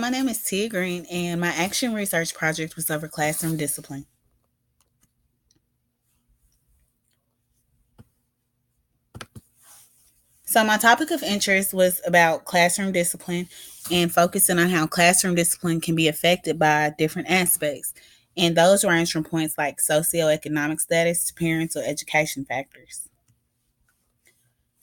my name is Tia Green, and my action research project was over classroom discipline. So, my topic of interest was about classroom discipline and focusing on how classroom discipline can be affected by different aspects. And those range from points like socioeconomic status to parental education factors.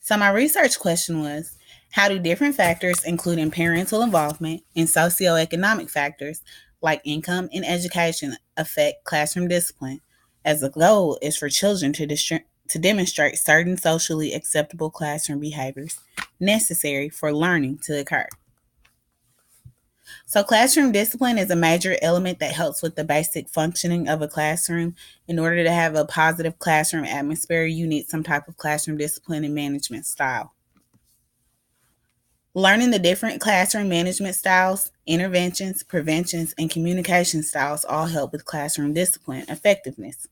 So, my research question was, how do different factors, including parental involvement and socioeconomic factors like income and education, affect classroom discipline? As the goal is for children to demonstrate certain socially acceptable classroom behaviors necessary for learning to occur. So, classroom discipline is a major element that helps with the basic functioning of a classroom. In order to have a positive classroom atmosphere, you need some type of classroom discipline and management style. Learning the different classroom management styles, interventions, preventions, and communication styles all help with classroom discipline effectiveness.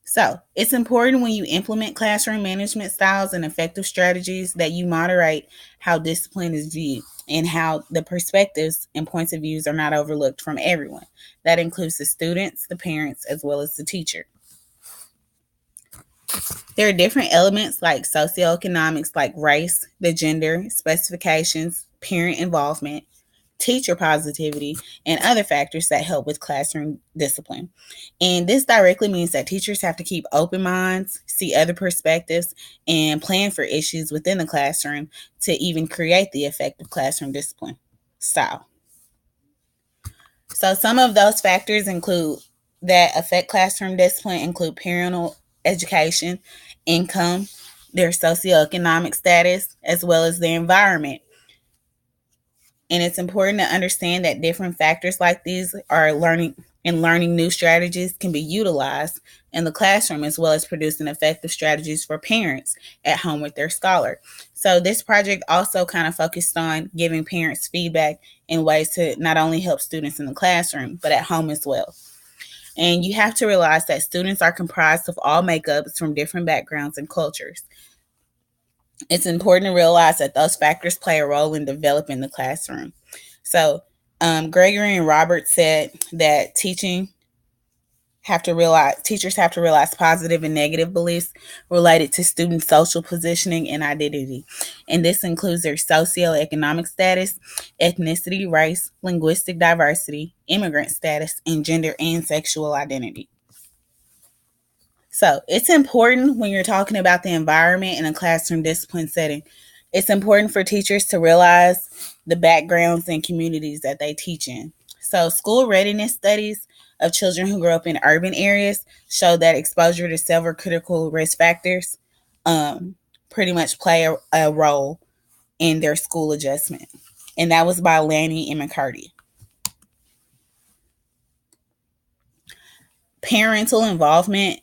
So, it's important when you implement classroom management styles and effective strategies that you moderate how discipline is viewed and how the perspectives and points of views are not overlooked from everyone. That includes the students, the parents, as well as the teacher. There are different elements like socioeconomics, like race, the gender, specifications, parent involvement, teacher positivity, and other factors that help with classroom discipline. And this directly means that teachers have to keep open minds, see other perspectives, and plan for issues within the classroom to even create the effective classroom discipline style. So some of those factors include that affect classroom discipline include parental education, income, their socioeconomic status, as well as the environment. And it's important to understand that different factors like these are learning new strategies can be utilized in the classroom as well as producing effective strategies for parents at home with their scholar. So this project also kind of focused on giving parents feedback in ways to not only help students in the classroom, but at home as well. And you have to realize that students are comprised of all makeups from different backgrounds and cultures. It's important to realize that those factors play a role in developing the classroom. So, Gregory and Robert said that teachers have to realize positive and negative beliefs related to student social positioning and identity. And this includes their socioeconomic status, ethnicity, race, linguistic diversity, immigrant status, and gender and sexual identity. So it's important when you're talking about the environment in a classroom discipline setting. It's important for teachers to realize the backgrounds and communities that they teach in. So school readiness studies of children who grow up in urban areas show that exposure to several critical risk factors pretty much play a role in their school adjustment. And that was by Lanny and McCarty. Parental involvement,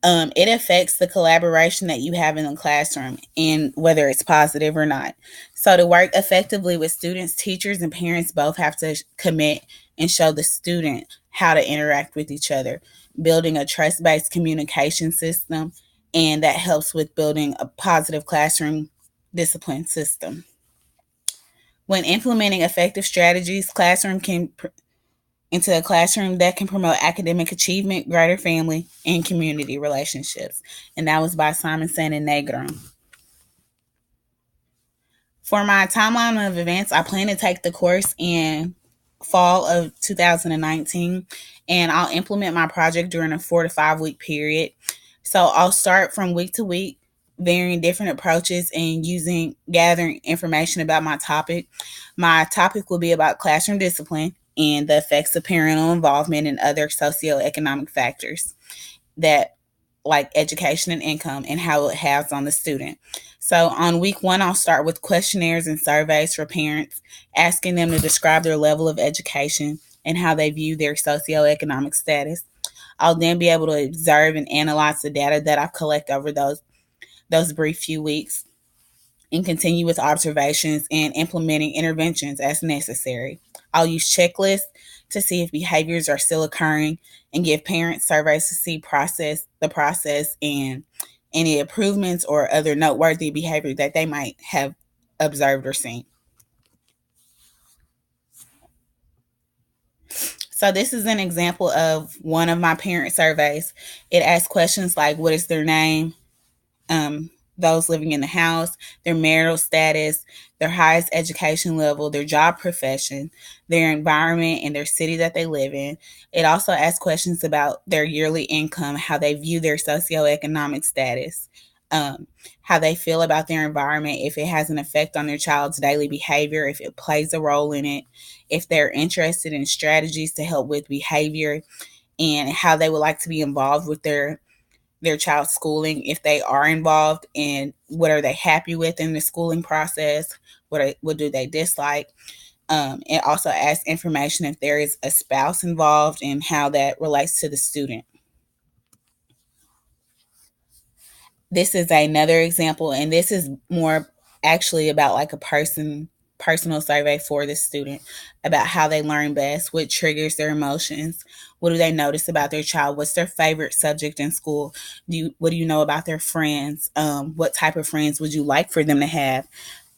it affects the collaboration that you have in the classroom and whether it's positive or not. So, to work effectively with students, teachers, and parents both have to commit and show the student how to interact with each other, building a trust based communication system, and that helps with building a positive classroom discipline system. When implementing effective strategies, into a classroom that can promote academic achievement, greater family, and community relationships. And that was by Simonson and Negron. For my timeline of events, I plan to take the course in fall of 2019, and I'll implement my project during a 4 to 5 week period. So I'll start from week to week, varying different approaches and gathering information about my topic. My topic will be about classroom discipline and the effects of parental involvement and other socioeconomic factors that like education and income and how it has on the student. So on week 1, I'll start with questionnaires and surveys for parents, asking them to describe their level of education and how they view their socioeconomic status. I'll then be able to observe and analyze the data that I've collected over those brief few weeks and continue with observations and implementing interventions as necessary. I'll use checklists to see if behaviors are still occurring and give parents surveys to see the process and any improvements or other noteworthy behavior that they might have observed or seen. So this is an example of one of my parent surveys. It asks questions like, what is their name? Those living in the house, their marital status, their highest education level, their job profession, their environment, and their city that they live in. It also asks questions about their yearly income, how they view their socioeconomic status, how they feel about their environment, if it has an effect on their child's daily behavior, if it plays a role in it, if they're interested in strategies to help with behavior, and how they would like to be involved with their child's schooling, if they are involved, and what are they happy with in the schooling process, what do they dislike. It also asks information if there is a spouse involved and how that relates to the student. This is another example, and this is more actually about like a personal survey for the student about how they learn best, what triggers their emotions, what do they notice about their child, what's their favorite subject in school, what do you know about their friends, what type of friends would you like for them to have,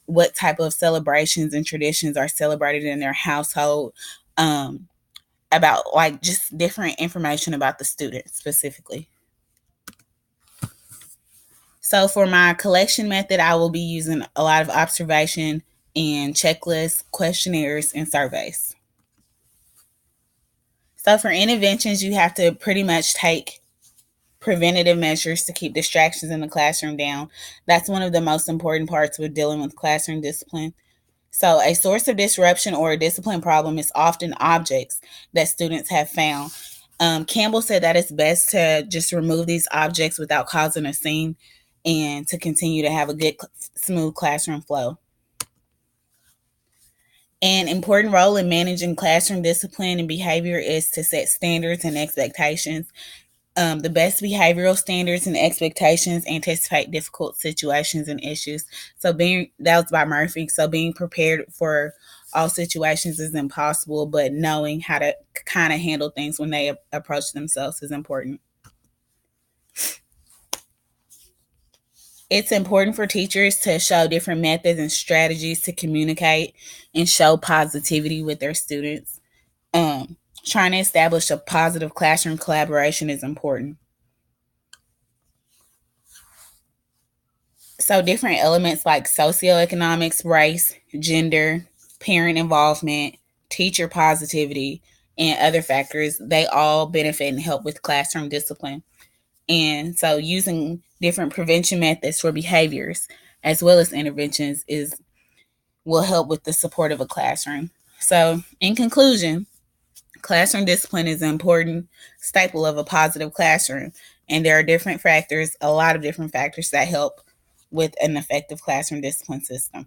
what type of celebrations and traditions are celebrated in their household, about like just different information about the student specifically. So for my collection method, I will be using a lot of observation and checklists, questionnaires, and surveys. So for interventions, you have to pretty much take preventative measures to keep distractions in the classroom down. That's one of the most important parts with dealing with classroom discipline. So a source of disruption or a discipline problem is often objects that students have found. Campbell said that it's best to just remove these objects without causing a scene and to continue to have a good, smooth classroom flow. An important role in managing classroom discipline and behavior is to set standards and expectations. The best behavioral standards and expectations anticipate difficult situations and issues. So that was by Murphy. So being prepared for all situations is impossible, but knowing how to kind of handle things when they approach themselves is important. It's important for teachers to show different methods and strategies to communicate and show positivity with their students. Trying to establish a positive classroom collaboration is important. So different elements like socioeconomics, race, gender, parent involvement, teacher positivity, and other factors, they all benefit and help with classroom discipline. And so using different prevention methods for behaviors as well as interventions will help with the support of a classroom. So in conclusion, classroom discipline is an important staple of a positive classroom. And there are different factors, a lot of different factors that help with an effective classroom discipline system.